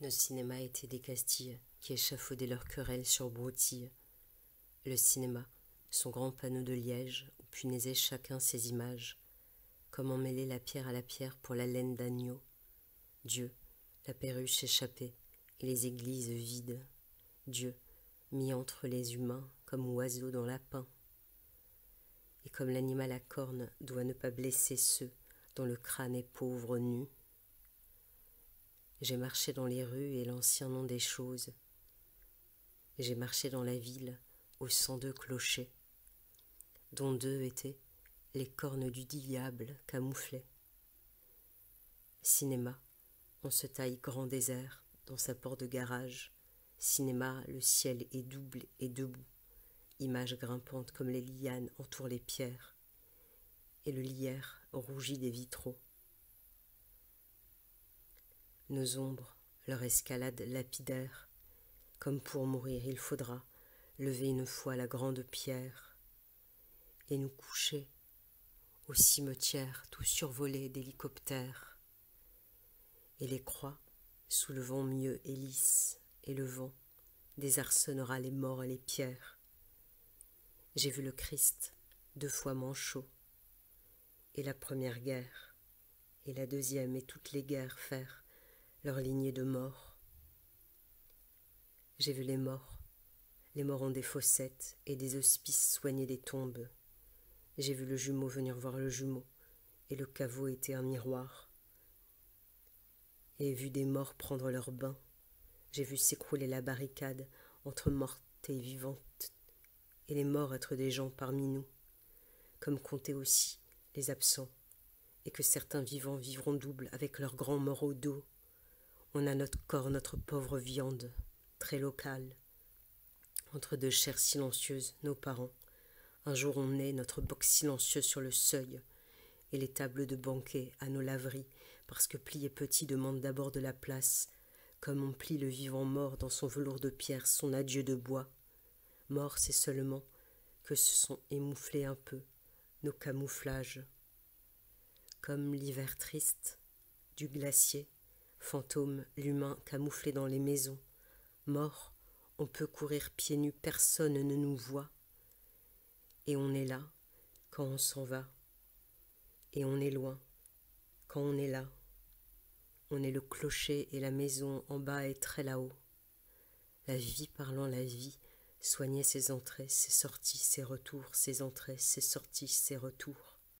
Nos cinémas étaient des Castilles qui échafaudaient leurs querelles sur broutilles. Le cinéma, son grand panneau de liège où punaisaient chacun ses images, comme emmêler la pierre à la pierre pour la laine d'agneau. Dieu, la perruche échappée et les églises vides. Dieu, mis entre les humains comme oiseau dans lapin. Et comme l'animal à cornes doit ne pas blesser ceux dont le crâne est pauvre nu. J'ai marché dans les rues et l'ancien nom des choses. J'ai marché dans la ville aux 102 clochers, dont 2 étaient les cornes du diable camouflées. Cinéma, on se taille grand désert dans sa porte de garage. Cinéma, le ciel est double et debout. Images grimpantes comme les lianes entourent les pierres. Et le lierre rougit des vitraux. Nos ombres, leur escalade lapidaire, comme pour mourir il faudra lever une fois la grande pierre et nous coucher au cimetière tout survolé d'hélicoptères. Et les croix, soulevant mieux et lisse, et le vent désarçonnera les morts et les pierres. J'ai vu le Christ 2 fois manchot, et la première guerre, et la deuxième et toutes les guerres faire leur lignée de morts. J'ai vu les morts ont des fossettes et des hospices soigner des tombes. J'ai vu le jumeau venir voir le jumeau, et le caveau était un miroir. Et vu des morts prendre leur bain, j'ai vu s'écrouler la barricade entre mortes et vivantes, et les morts être des gens parmi nous, comme compter aussi les absents, et que certains vivants vivront double avec leurs grands morts au dos. On a notre corps, notre pauvre viande, très locale, entre 2 chairs silencieuses, nos parents. Un jour on est, notre boc silencieux sur le seuil, et les tables de banquet à nos laveries, parce que plier petit demande d'abord de la place, comme on plie le vivant mort dans son velours de pierre, son adieu de bois. Mort, c'est seulement que se sont émouflés un peu nos camouflages. Comme l'hiver triste du glacier, fantôme l'humain camouflé dans les maisons. Mort, on peut courir pieds nus, personne ne nous voit. Et on est là quand on s'en va. Et on est loin quand on est là. On est le clocher et la maison en bas et très là-haut. La vie parlant la vie soignait ses entrées, ses sorties, ses retours, ses entrées, ses sorties, ses retours.